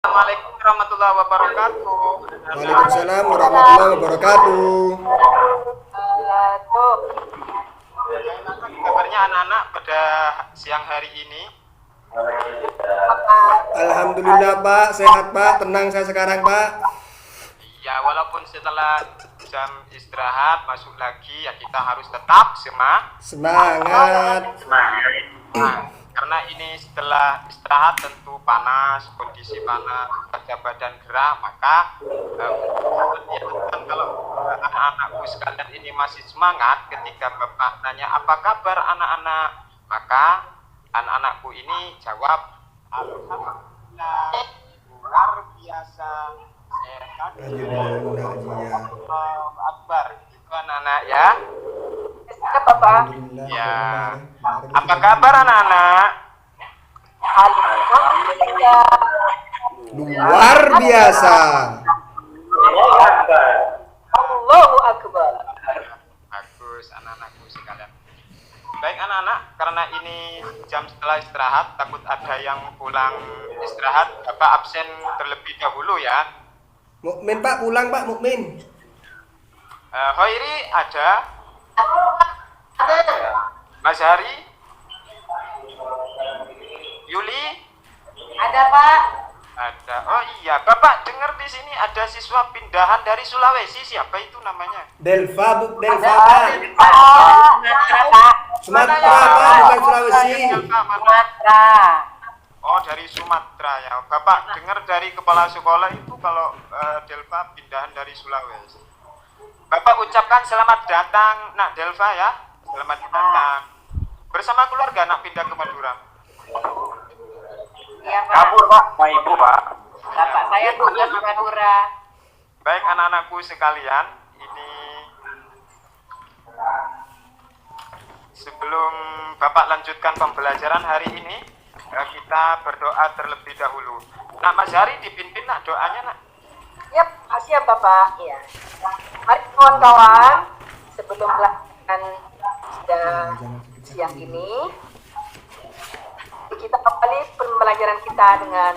Assalamualaikum warahmatullahi wabarakatuh. Waalaikumsalam warahmatullahi wabarakatuh. Tuh, Bagaimana kabarnya anak-anak pada siang hari ini? Alhamdulillah Pak, sehat Pak, tenang saya sekarang Pak. Ya, walaupun setelah jam istirahat masuk lagi, ya kita harus tetap Semangat. karena ini setelah istirahat tentu panas, kondisi panas, ada badan gerak, maka mengingatkan kalau anak-anakku sekalian ini masih semangat ketika Bapak nanya apa kabar anak-anak, maka anak-anakku ini jawab alhamdulillah, luar biasa, sehat, Allahu Akbar, gitu anak-anak ya. Bapak. Ya, apa kabar anak-anak? Alhamdulillah. Luar biasa. Allahu Akbar. Bagus anak-anakku sekalian. Baik anak-anak, karena ini jam setelah istirahat, takut ada yang pulang istirahat, Bapak absen terlebih dahulu ya. Mukmin Pak, pulang Pak, Mukmin. Hoiri ada? Mas Hari? Yuli? Ada Pak. Ada. Oh iya, Bapak dengar di sini ada siswa pindahan dari Sulawesi, siapa itu namanya? Delva, Bu, Delva Pak. Sumatera Pak, bukan Sulawesi. Sumatera. Oh, dari Sumatera ya. Bapak dengar dari kepala sekolah itu kalau Delva pindahan dari Sulawesi. Bapak ucapkan selamat datang Nak Delva ya. Selamat datang. Bersama keluarga nak pindah ke Madura. Iya Pak. Kabur Pak, sama Ibu Pak. Bapak saya tugas di Madura. Baik anak-anakku sekalian, ini sebelum Bapak lanjutkan pembelajaran hari ini, kita berdoa terlebih dahulu. Nak Mas Hari dipimpin nak doanya nak. Yap, siap Bapak. Iya. Mari kawan-kawan, sebelum melakukan siang ini, kita awali pembelajaran kita dengan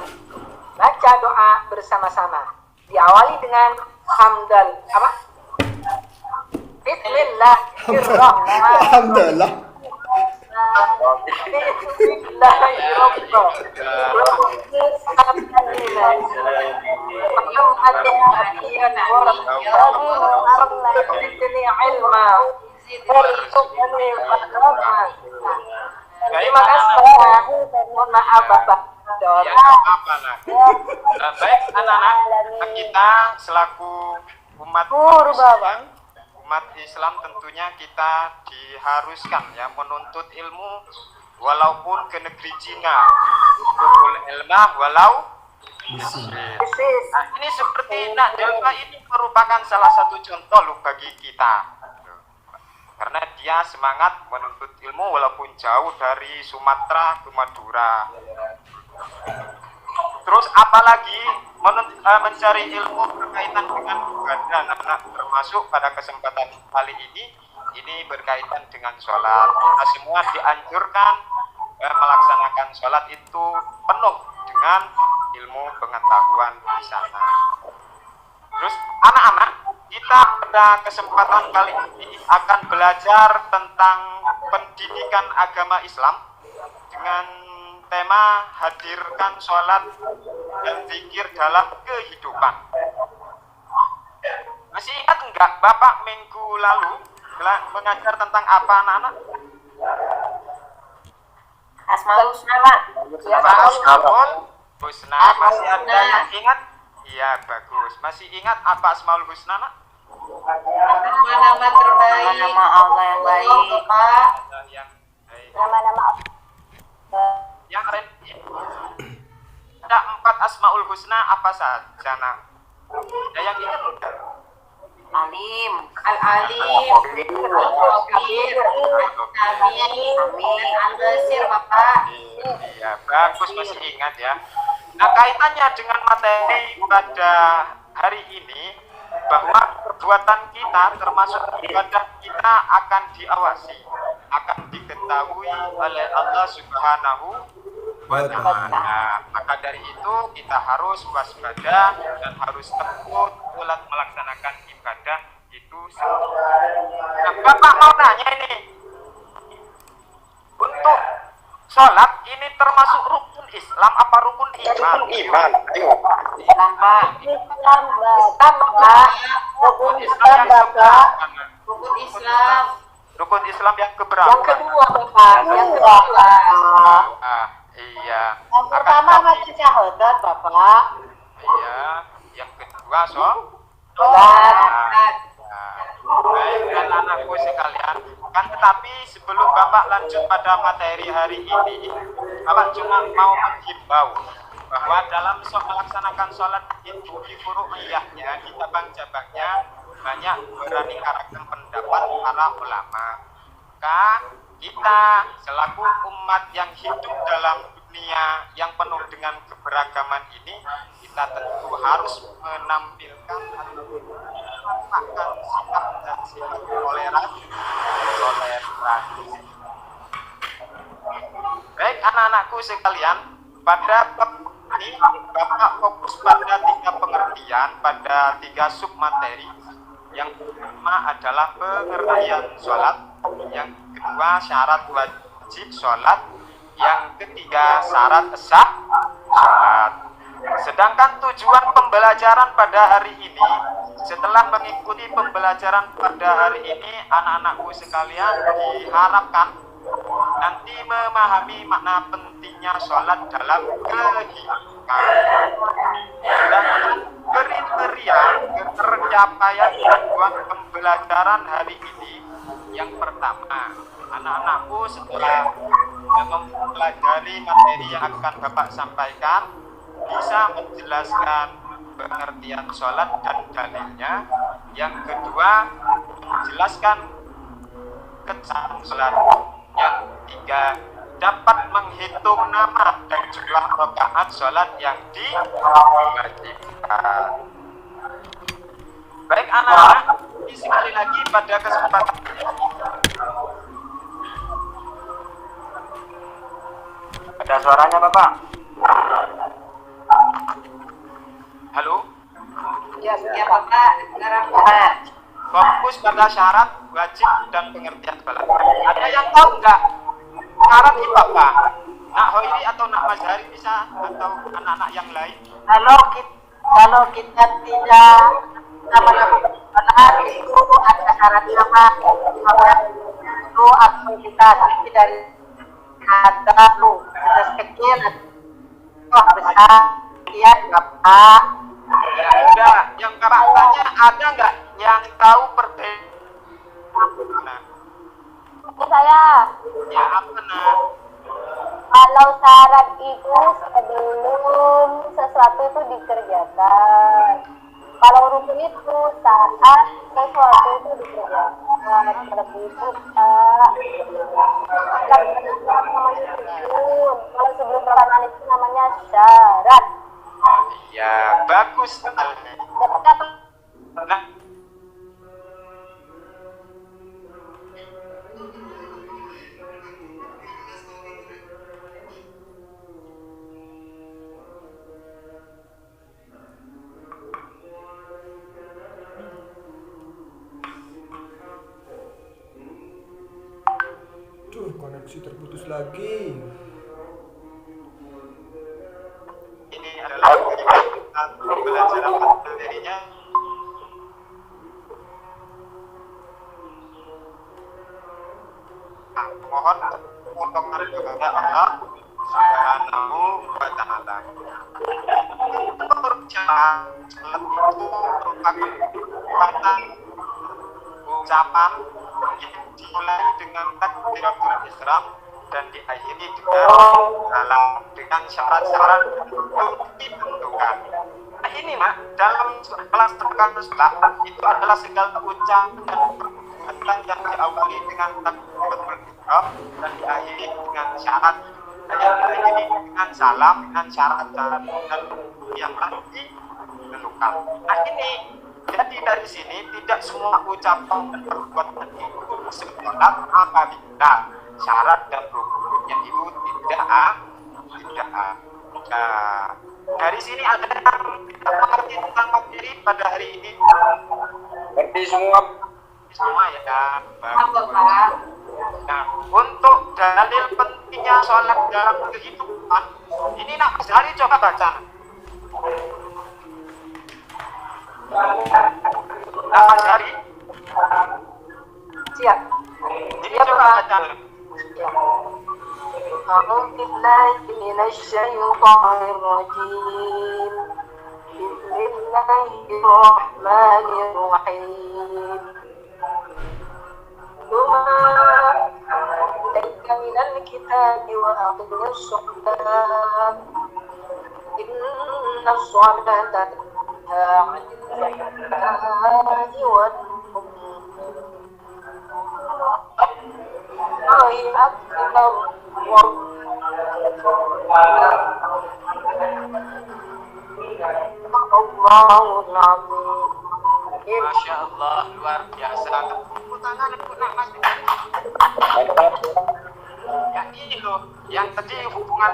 baca doa bersama-sama. Diawali dengan hamdal apa? Bismillahirrahmanirrahim. Alhamdulillah. Terima kasih Bapak. Mohon maaf Bapak. Ya, nggak apa-apa nak. Baik anak-anak, kita selaku umat Islam tentunya kita diharuskan ya menuntut ilmu walaupun ke negeri Cina. Utlubul ilmah walau bisir. Nah, ini seperti Nak Delva ini merupakan salah satu contoh loh bagi kita. Karena dia semangat menuntut ilmu walaupun jauh dari Sumatera ke Madura. Terus apalagi mencari ilmu berkaitan dengan ibadah anak-anak, termasuk pada kesempatan kali ini berkaitan dengan sholat. Kita semua dianjurkan melaksanakan sholat itu penuh dengan ilmu pengetahuan di sana. Terus anak-anak, kita pada kesempatan kali ini akan belajar tentang pendidikan agama Islam dengan tema hadirkan sholat dan zikir dalam kehidupan. Masih ingat enggak Bapak minggu lalu mengajar tentang apa anak-anak? Asmaul Husna Pak. Asmaul Husna. Masih ada yang ingat? Iya bagus. Masih ingat apa Asmaul Husna nak? Nama-nama terbaik. Nama Allah yang baik. Pak. Yang baik. Nama-nama Yang ada 4 Asmaul Husna apa saja nak? Ada yang ingat enggak? Alim, Al-Alim, Al-Kabir, Amin, Al-Basir Bapak. Iya, bagus masih ingat ya. Nah, kaitannya dengan materi pada hari ini bahwa perbuatan kita termasuk ibadah kita akan diawasi, akan diketahui oleh Allah Subhanahu Nah, maka dari itu kita harus waspada dan harus tekun ulat melaksanakan ibadah itu. Nah, Bapak mau nanya ini, untuk sholat ini termasuk rukun Islam apa rukun iman? Iman, ayo. Islam, Pak. Islam, Rukun Islam yang keberapa? Rukun Islam. Rukun Islam yang keberapa? Yang kedua, Bapak. Yang kedua. Ah, iya. Yang pertama baca syahadat, Bapak. Iya. Yang kedua, Sholat. Baik, anak-anakku sekalian. Kan tetapi sebelum Bapak lanjut pada materi hari ini, Bapak cuma mau menghimbau bahwa dalam melaksanakan sholat itu di furu'iyahnya, di cabang-cabangnya banyak beraneka-ragam pendapat para ulama. Maka kita selaku umat yang hidup dalam dunia yang penuh dengan keberagaman ini, kita tentu harus menampilkan atau menampakkan sikap dan sikap toleransi. Baik anak-anakku sekalian, pada bab ini Bapak fokus pada 3 pengertian, pada 3 submateri. Yang pertama adalah pengertian sholat, yang kedua syarat wajib sholat, yang ketiga syarat sah sholat. Sedangkan tujuan pembelajaran pada hari ini, setelah mengikuti pembelajaran pada hari ini, anak-anakku sekalian diharapkan nanti memahami makna pentingnya sholat dalam kehidupan. Dan kriteria tercapaian tujuan pembelajaran hari ini, yang pertama, anak-anakku setelah mempelajari materi yang akan Bapak sampaikan, bisa menjelaskan pengertian sholat dan dalilnya. Yang kedua, menjelaskan kesan sholat. Yang ketiga, dapat menghitung nama dan jumlah rakaat sholat yang diwajibkan. Baik anak-anak, sekali lagi pada kesempatan ini, ada suaranya Bapak? Halo? Ya, Bapak. Sekarang Bapak. Fokus pada syarat, wajib, dan pengertian sholat. Ada yang tahu nggak syarat itu apa? Nak Hoiri atau Nak Mazhari bisa, atau anak-anak yang lain? Kalau kita tidak sama-sama sholat itu ada syaratnya, Pak. Itu atau kita tidak ada kecil atau besar, ya Bapak. Ya udah, yang Bapak tanya ada nggak yang tahu perbedaan? Nah, Saya, ya apa nak? kalau syarat itu sebelum sesuatu itu dikerjakan. Kalau rukun itu saat sesuatu itu dikerjakan. Seperti itu, Pak. Kalau sebelum pelaksanaan itu namanya syarat. Ya bagus sekali. Nah, Tuh, koneksi terputus lagi. ini adalah pembelajaran materinya. Mohon untuk kepada Allah Subhanahu wa Ta'ala. Salat itu merupakan ucapan yang dimulai dengan takbiratul ihram dan diakhiri dengan syarat-syarat yang ditentukan. Nah ini mak, dalam melaksanakan sholat itu adalah segala ucapan dan perbuatan yang diawali dengan takbiratul ihram dan diakhiri dengan syarat, dan yang diakhiri dengan salam, dengan syarat-syarat dan yang tadi ditentukan. Nah ini, jadi dari sini tidak semua ucapan dan perbuatan itu sempurna apabila syarat dan rukunnya itu tidak tidak ada. Dari sini ada yang tidak mengerti tentang materi pada hari ini? Ngerti semua. Semua ya, Apa, bagus. Pak? Nah, untuk dalil pentingnya sholat dalam kehidupan, ini nak Mas Hari coba baca. Nah, Mas Hari, Siap. ini coba baca. أعوذ بالله من الشيطان الرجيم بسم الله الرحمن الرحيم وما إليك من الكتاب وأقم الصلاة إن الصلاة تنهى عن الفحشاء والمنكر الله أكبر Allahul Azim. Masya Allah, luar biasa. Tepuk tangan untuk Mas. Ya ini loh, yang tadi hubungan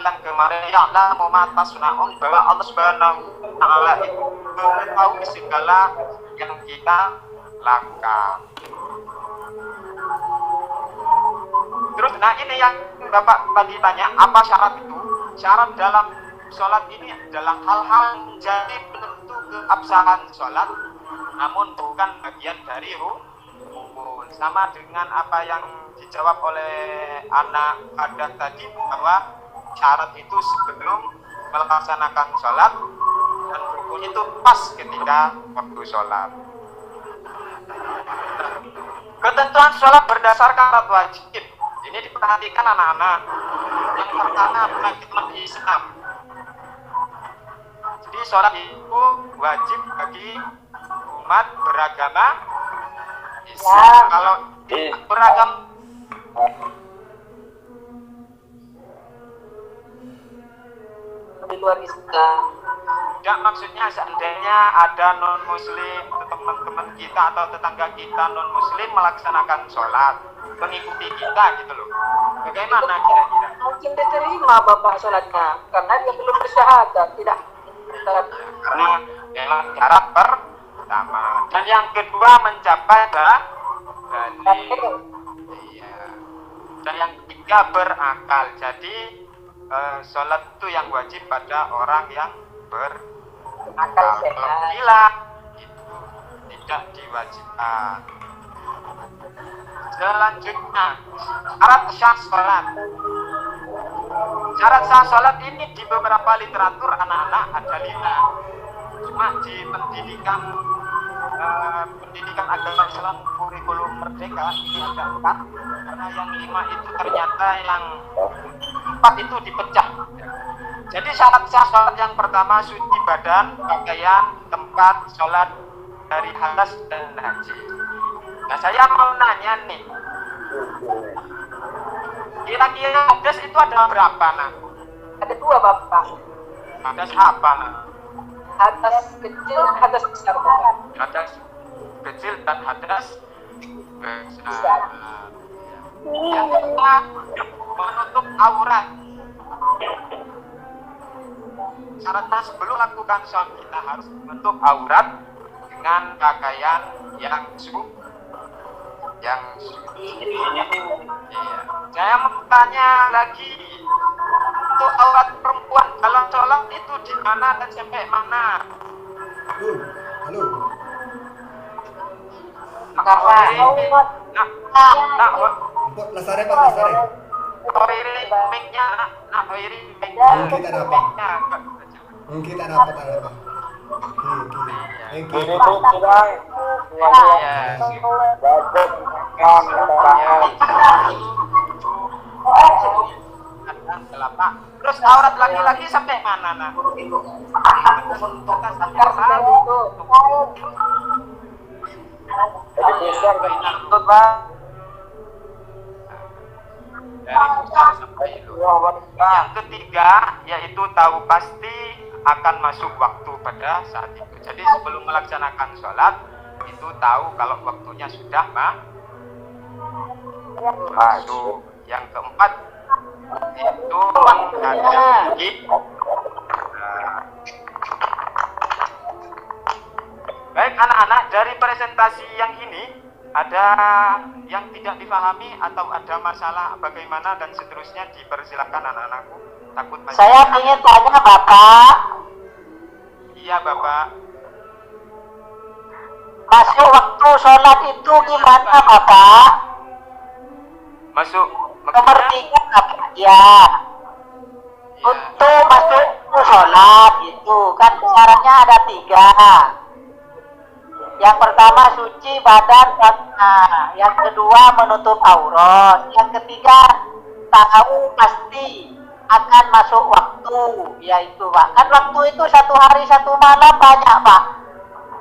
dan kemarin ya Allah mau mata sunaun bahwa Allah Subhanahu wa Ta'ala itu mengetahui segala yang kita lakukan. Terus, nah ini yang Bapak tadi tanya, apa syarat itu? Syarat dalam sholat ini adalah hal-hal menjadi penentu keabsahan sholat, namun bukan bagian dari rukun. Sama dengan apa yang dijawab oleh anak Adam tadi, bahwa syarat itu sebelum melaksanakan sholat, dan rukun itu pas ketika waktu sholat. Ketentuan sholat berdasarkan syarat wajib. Ini diperhatikan anak-anak. Yang pertama, komitmen Islam. Jadi sholat itu wajib bagi umat beragama Islam. Ya. Kalau beragam Di luar Islam. tidak, maksudnya seandainya ada non muslim, teman-teman kita atau tetangga kita non muslim melaksanakan sholat mengikuti kita gitu loh, bagaimana kira-kira? Mungkin diterima Bapak sholatnya karena dia belum bersyahadat, tidak. Karena memang syarat pertama, dan yang kedua mencapai dalil. Iya. Dan yang ketiga berakal. Jadi sholat itu yang wajib pada orang yang Akal berakal. sehat. Kalau gila itu tidak diwajibkan. Selanjutnya, syarat sah sholat. Syarat sah sholat ini di beberapa literatur anak-anak ada 5. Cuma di pendidikan agama Islam kurikulum merdeka ini ada 4, karena yang 5 itu ternyata yang 4 itu dipecah. Jadi syarat sah sholat yang pertama suci badan, pakaian, tempat sholat dari hadas dan najis. Nah, saya mau nanya nih, kira-kira hadas itu ada berapa, nak? Ada 2 Bapak. Hadas apa, nak? Hadas kecil, hadas besar Bapak. Hadas kecil dan hadas besar. Yang kedua, menutup aurat. Syaratnya sebelum lakukan sholat kita harus menutup aurat dengan pakaian yang suci. Iya. Saya mau tanya lagi, untuk aurat perempuan dalam sholat itu di mana dan sampai mana? Halo. Empok lasare Pak, lasare. Mungkin tak dapat. Mungkin tak dapat. Thank you. Ini tuh kurang. Terus aurat laki-laki sampai mana, nak? Jadi besar kan tuh, Pak. Dari pusat sampai itu. Yang ketiga yaitu tahu pasti akan masuk waktu pada saat itu. Jadi sebelum melaksanakan sholat itu tahu kalau waktunya sudah masuk. Yang keempat itu waktunya. Baik anak-anak, dari presentasi yang ini ada yang tidak dipahami atau ada masalah bagaimana dan seterusnya, dipersilakan anak-anakku. Takut masih Saya ingin tanya Bapak, Iya Bapak. masuk waktu sholat itu gimana Bapak? Masuk Nomor maksudnya? 3 Bapak, ya. Untuk masuk waktu sholat itu kan syaratnya ada 3. Yang pertama suci badan, yang kedua menutup aurat, yang ketiga tahu pasti akan masuk waktu, yaitu Pak. Kan waktu itu 1 hari 1 malam banyak Pak.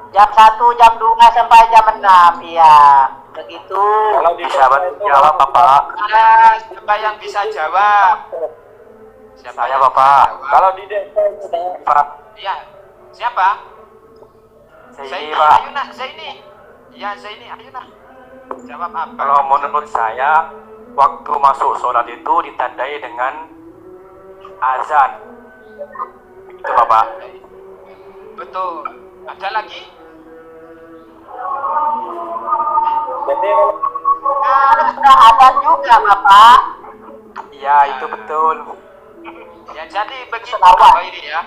Jam 1, jam 2 sampai jam 6, ya. Begitu. Kalau di Bisa jawab Bapak. Siapa yang bisa jawab? Siapa Saya yang Bapak. bisa jawab? kalau di desa itu Pak. Iya. Siapa? Zaini Pak. Ayo nak, Zaini. Ya Zaini, ayo nak. Jawab apa? Kalau menurut saya, waktu masuk sholat itu ditandai dengan azan. Itu Bapak. Betul. Ada lagi? jadi Harus ada adan juga Bapak. Iya, itu betul. Ya jadi begitu Selawat. Pak ini ya.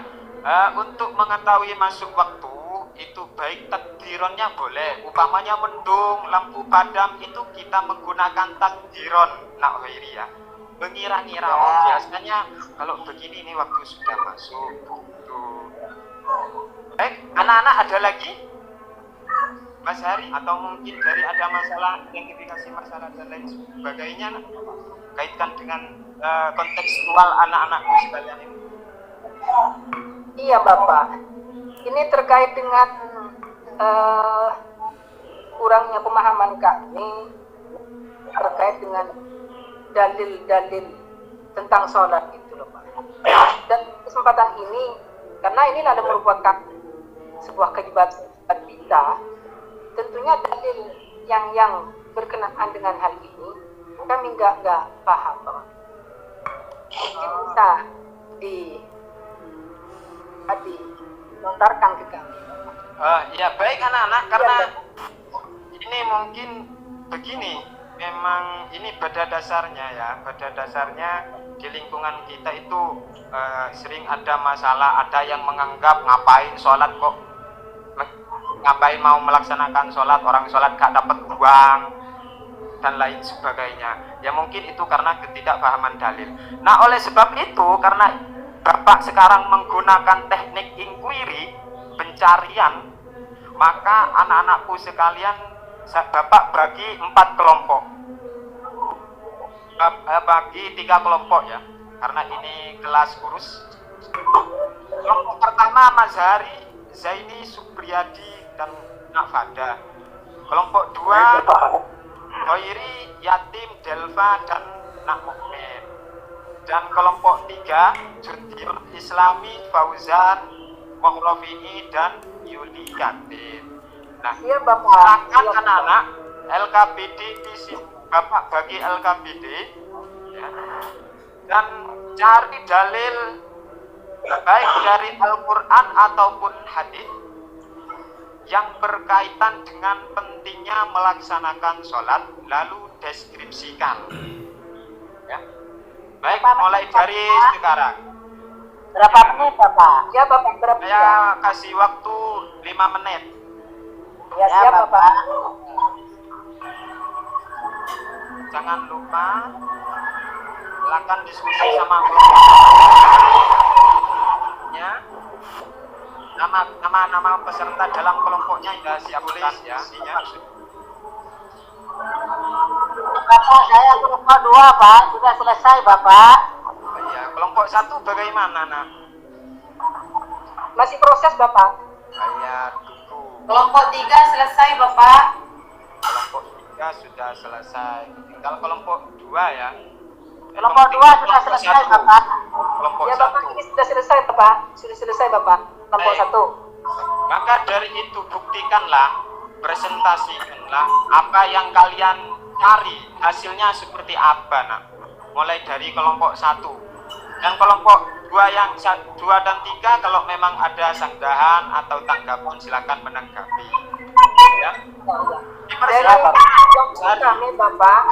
Untuk mengetahui masuk waktu itu baik takdironnya boleh. Umpamanya mendung, lampu padam itu kita menggunakan takdiron. Nak Hoiri ya. Mengira-ngira oh biasanya kalau begini nih waktu sudah masuk. Tuh. Baik, anak-anak ada lagi? Mas Hari atau mungkin dari ada masalah identifikasi masalah dan lain sebagainya kaitkan dengan kontekstual anak-anakku sekalian ini. Iya Bapak, ini terkait dengan kurangnya pemahaman kami terkait dengan dalil-dalil tentang sholat itu loh Pak. Dan kesempatan ini, karena ini adalah merupakan sebuah kewajiban kita, tentunya dalil yang berkenaan dengan hal ini kami nggak paham Pak. Mungkin bisa dilontarkan ke kami. Ya baik anak-anak, karena ini mungkin begini, memang ini pada dasarnya di lingkungan kita itu sering ada masalah, ada yang menganggap ngapain sholat kok, ngapain mau melaksanakan sholat, orang sholat gak dapat uang dan lain sebagainya. Ya mungkin itu karena ketidakpahaman dalil. Nah oleh sebab itu, karena Bapak sekarang menggunakan teknik inquiry, pencarian, maka anak-anakku sekalian Bapak bagi 4 kelompok, bagi 3 kelompok ya, karena ini kelas kurus. Kelompok pertama Mas Hari, Zaini, Supriyadi, dan Nafada. Kelompok 2 Hoiri, Yatim, Delva, dan Nak Mukmin. Dan kelompok 3 Jurdir, Islami, Fauzan, Mukhrofi'i, dan Yuli Yatin. Nah, Iya Bapak. silakan anak-anak LKBD isi Bapak bagi LKBD ya, dan cari dalil baik dari Al-Quran ataupun hadis yang berkaitan dengan pentingnya melaksanakan sholat, lalu deskripsikan ya. Baik, mulai dari sekarang Berapa menit Bapak? Ya Bapak, berapa menit? saya kasih waktu 5 menit. Ya siap Bapak. Jangan lupa silakan diskusi sama kelompoknya. Nama peserta dalam kelompoknya sudah siap tulis ya. Bapak, saya kelompok 2 Pak, sudah selesai Bapak. Ya, kelompok 1 bagaimana nak? Masih proses Bapak. Saya tunggu. Kelompok 3 selesai Bapak. Kelompok 3 sudah selesai. Tinggal kelompok 2 ya. Kelompok 2 sudah selesai Bapak. Kelompok Ya 1. Bapak, ini sudah selesai Bapak. Sudah selesai Bapak. Kelompok Baik. 1. Maka dari itu buktikanlah, presentasikanlah apa yang kalian cari, hasilnya seperti apa nak. mulai dari kelompok 1. Dan kelompok 2 dan 3 kalau memang ada sanggahan atau tanggapan silakan menanggapi. Ya. Dipersilakan. Kami Bapak,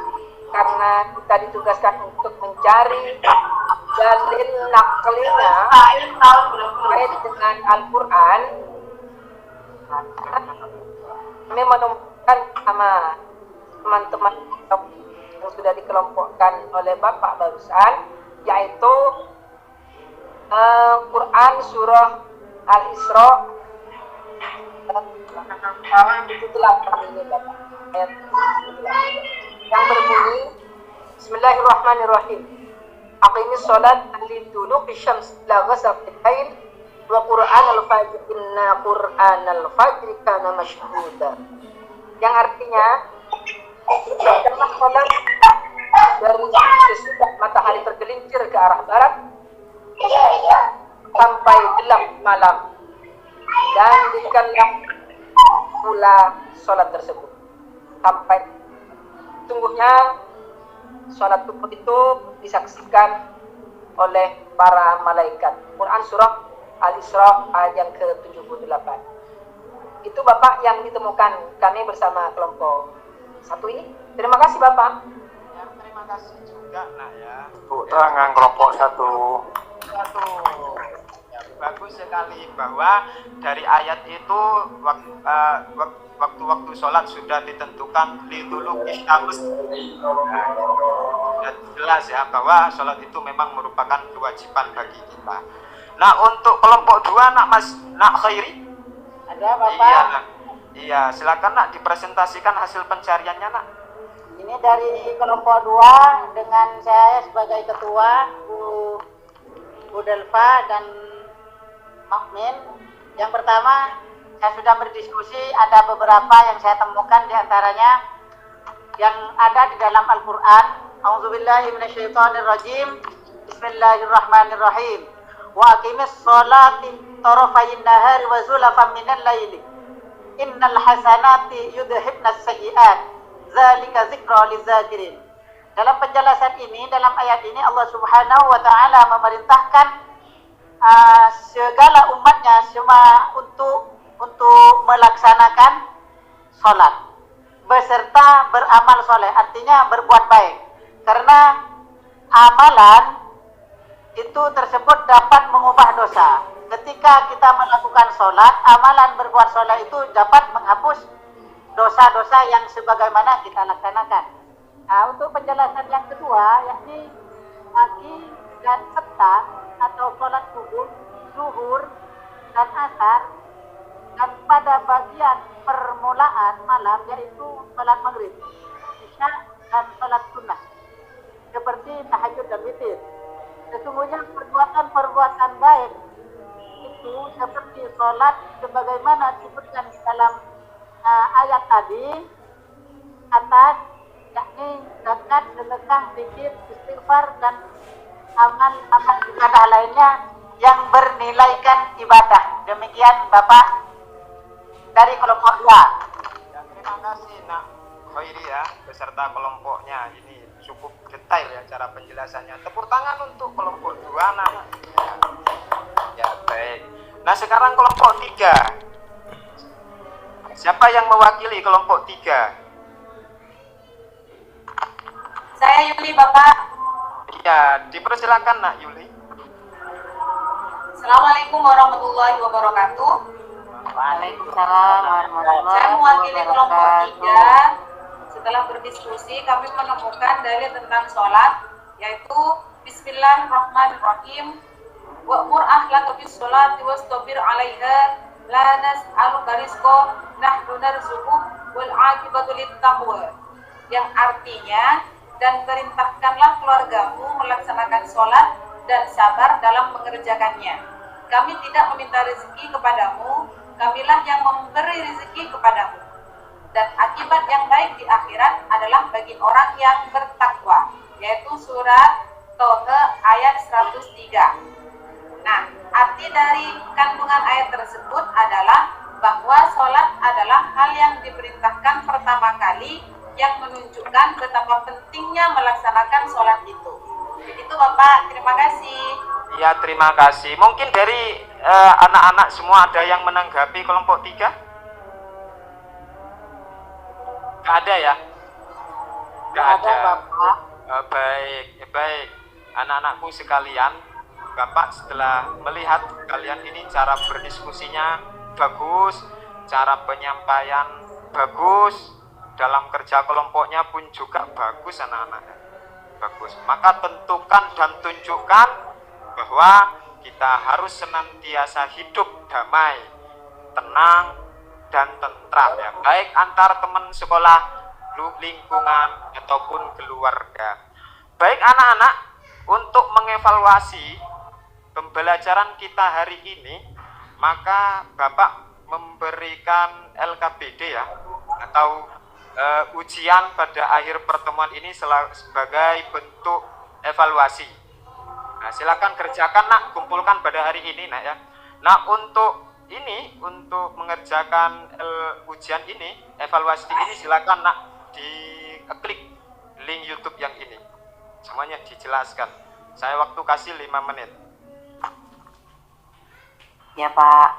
karena kita ditugaskan untuk mencari dalil naklinya terkait dengan Al-Quran, kami menemukan sama teman-teman yang sudah dikelompokkan oleh Bapak barusan, yaitu Quran surah Al-Isra ini Bapak, ayat 78, yang berbunyi Bismillahirrahmanirrahim. Aqimis sholat liduluki syams ila ghasaqil lail wa Qur'anal fajr inna Qur'anal fajri kana mashhuda. Yang artinya janganlah sholat dari sesudah matahari tergelincir ke arah barat sampai gelap malam, dan jadikanlah mula sholat tersebut sampai sungguhnya sholat subuh itu disaksikan oleh para malaikat. Quran surah Al-Isra ayat yang ke-78. Itu Bapak yang ditemukan kami bersama kelompok 1 ini. Terima kasih Bapak. Ya, terima kasih juga nak ya. Tangan kelompok 1. Ya, bagus sekali bahwa dari ayat itu waktu-waktu sholat sudah ditentukan lidulu istamus. Sudah jelas ya bahwa sholat itu memang merupakan kewajiban bagi kita. Nah, untuk kelompok 2 nak Khairi. Ada Bapak? Iya, nak. Iya, silakan nak dipresentasikan hasil pencariannya nak. Ini dari kelompok 2 dengan saya sebagai ketua, Bu Delva dan Makmin. Yang pertama, saya sudah berdiskusi, ada beberapa yang saya temukan, diantaranya yang ada di dalam Al-Quran. A'udzubillahi minasyaitonirrajim. Bismillahirrahmanirrahim. Wa aqimis sholati tarafayin nahari wa zulafan minal laili. Innal hasanati yudhibnas sayyi'at. Zalika zikra lizakirin. Dalam penjelasan ini, dalam ayat ini Allah Subhanahu wa taala memerintahkan segala umatnya semua untuk melaksanakan sholat beserta beramal soleh, artinya berbuat baik, karena amalan itu tersebut dapat mengubah dosa. Ketika kita melakukan sholat, amalan berbuat soleh itu dapat menghapus dosa-dosa yang sebagaimana kita laksanakan. Nah, untuk penjelasan yang kedua, yakni pagi dan petang atau sholat subuh, zuhur dan asar, dan pada bagian permulaan malam yaitu sholat maghrib, isya dan sholat sunnah, seperti tahajud dan witir. Sesungguhnya perbuatan-perbuatan baik itu seperti sholat sebagaimana disebutkan di dalam ayat tadi atas, yakni zakat, sedekah, zikir, istighfar dan amal-amal ibadah lainnya yang bernilaikan ibadah. Demikian Bapak dari kelompok 2. Ya, terima kasih nak Khairi ya beserta kelompoknya. Ini cukup detail ya cara penjelasannya. Tepuk tangan untuk kelompok 2 nak. Ya, baik. Nah, sekarang kelompok 3. Siapa yang mewakili kelompok 3? Saya Yuli Bapak. Ya, dipersilakan nak Yuli. Assalamualaikum warahmatullahi wabarakatuh. Waalaikumsalam warahmatullahi wabarakatuh. Saya mewakili kelompok 3. Setelah berdiskusi, kami menemukan dalil tentang sholat, yaitu Bismillahirrahmanirrahim. Wa'mur ahlaka bis sholati wastabir 'alaiha la nas'aluka rizqan nahnu narzuquk wal 'aqibatu littaqwa. Yang artinya, dan perintahkanlah keluargamu melaksanakan sholat dan sabar dalam mengerjakannya. Kami tidak meminta rezeki kepadamu, kamilah yang memberi rezeki kepadamu. Dan akibat yang baik di akhirat adalah bagi orang yang bertakwa, yaitu surat Toha ayat 103. Nah, arti dari kandungan ayat tersebut adalah bahwa sholat adalah hal yang diperintahkan pertama kali, yang menunjukkan betapa pentingnya melaksanakan sholat itu. Begitu Bapak, terima kasih. Ya, terima kasih. Mungkin dari anak-anak semua ada yang menanggapi kelompok 3? Nggak ada ya? Nggak ada. Bapak. Baik. Anak-anakku sekalian, Bapak setelah melihat kalian ini cara berdiskusinya bagus, cara penyampaian bagus, dalam kerja kelompoknya pun juga bagus anak-anak. Bagus. Maka tentukan dan tunjukkan bahwa kita harus senantiasa hidup damai, tenang, dan tentram ya, baik antar teman sekolah, lingkungan, ataupun keluarga. Baik anak-anak, untuk mengevaluasi pembelajaran kita hari ini, maka Bapak memberikan LKBD ya, atau ujian pada akhir pertemuan ini sebagai bentuk evaluasi. Nah, silakan kerjakan nak, kumpulkan pada hari ini nak ya. Nah, untuk mengerjakan ujian ini, evaluasi ini, silakan nak diklik link YouTube yang ini. Semuanya dijelaskan. Saya waktu kasih 5 menit. Ya Pak.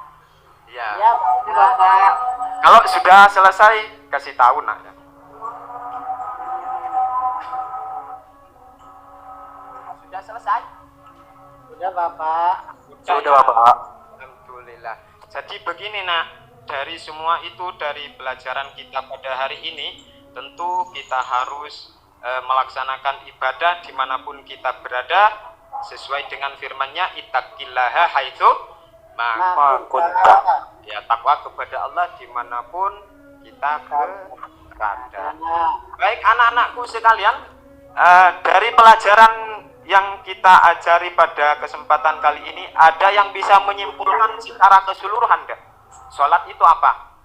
Ya. Ya Bapak. Kalau sudah selesai, kasih tahu nak ya. Sudah selesai? Sudah Bapak. Sudah Bapak. Alhamdulillah. Jadi begini nak, dari semua itu, dari pelajaran kita pada hari ini, tentu kita harus melaksanakan ibadah dimanapun kita berada, sesuai dengan firman-Nya, ittaqillaha haitsu ma kunta. Ya, takwa kepada Allah dimanapun kita berada. Baik anak-anakku sekalian, dari pelajaran yang kita ajari pada kesempatan kali ini, ada yang bisa menyimpulkan secara keseluruhan enggak? Sholat itu apa?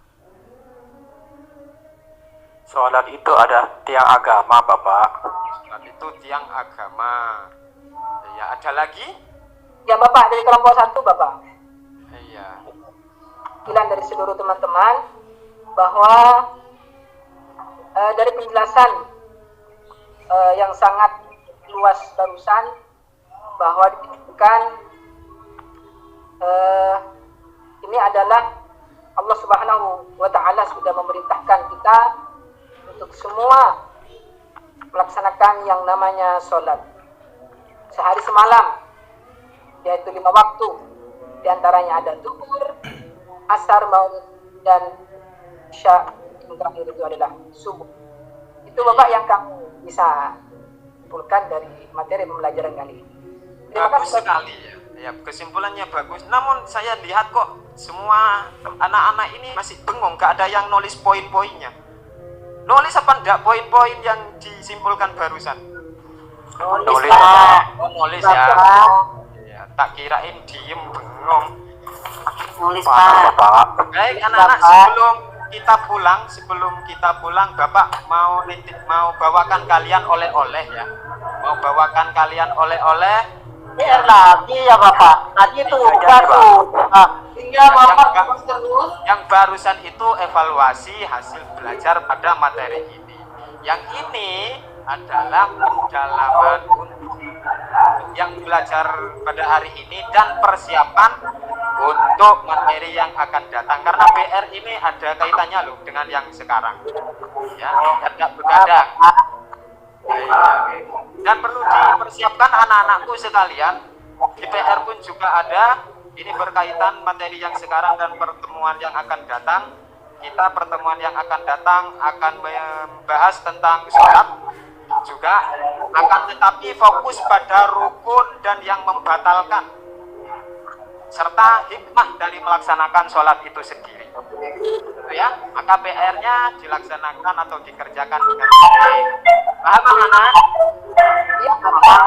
Sholat itu ada tiang agama, Bapak. Sholat itu tiang agama. Ya, ada lagi? Ya Bapak, dari kelompok 1 Bapak. Iya. Bilang dari seluruh teman-teman bahwa dari penjelasan yang sangat luas barusan, bahwa dikatakan ini adalah Allah Subhanahu wa Ta'ala sudah memerintahkan kita untuk semua melaksanakan yang namanya sholat sehari semalam, yaitu 5 waktu. Di antaranya ada zuhur, asar, maghrib, dan isya. Yang terakhir itu adalah subuh. Itu Bapak yang kami bisa simpulkan dari materi pembelajaran kali ini. Terima Bagus kasih. sekali ya. Ya, kesimpulannya bagus. Namun saya lihat kok semua anak-anak ini masih bengong, gak ada yang nulis poin-poinnya. Nulis apa enggak poin-poin yang disimpulkan barusan? Nulis, Pak. Oh, nulis ya. Ya, tak kirain diem bengong. Nulis Pak. Baik anak-anak, sebelum kita pulang, Bapak mau bawakan kalian oleh-oleh ya. Mau bawakan kalian oleh-oleh. Lagi ya Bapak. Tadi itu baru. Tinggal Bapak terus. Yang barusan itu evaluasi hasil belajar pada materi ini. Yang ini adalah pendalaman yang belajar pada hari ini dan persiapan untuk materi yang akan datang. Karena PR ini ada kaitannya loh dengan yang sekarang. Ya, tidak begadang. Dan perlu dipersiapkan anak-anakku sekalian. Di PR pun juga ada. Ini berkaitan materi yang sekarang dan pertemuan yang akan datang. Kita pertemuan yang akan datang akan membahas tentang sholat juga, akan tetapi fokus pada rukun dan yang membatalkan serta hikmah dari melaksanakan sholat itu sendiri. Ya, maka PR-nya dilaksanakan atau dikerjakan dengan baik. Paham anak-anak? Ya Bapak.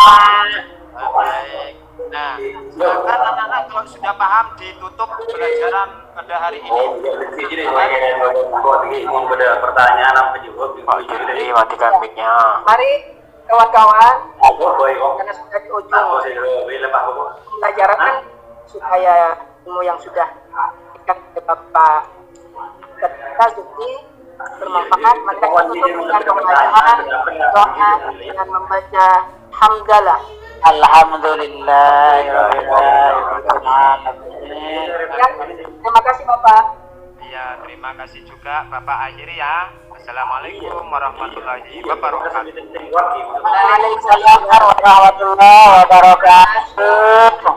Baik. Nah, silakan anak-anak kalau sudah paham ditutup pelajaran pada hari ini. Pertanyaan apa juga? Pak Juli, matikan mic-nya. Mari kawan-kawan, karena sudah di ujung pelajaran, supaya ilmu yang sudah diberikan oleh Bapak ketika Zuki bermanfaat, maka kita tutup dengan pembacaan doa dengan membaca hamdalah. Alhamdulillah. Ya, terima kasih Bapak. Ya, terima kasih juga Bapak akhiri ya. Assalamualaikum warahmatullahi wabarakatuh. Waalaikumsalam warahmatullahi wabarakatuh.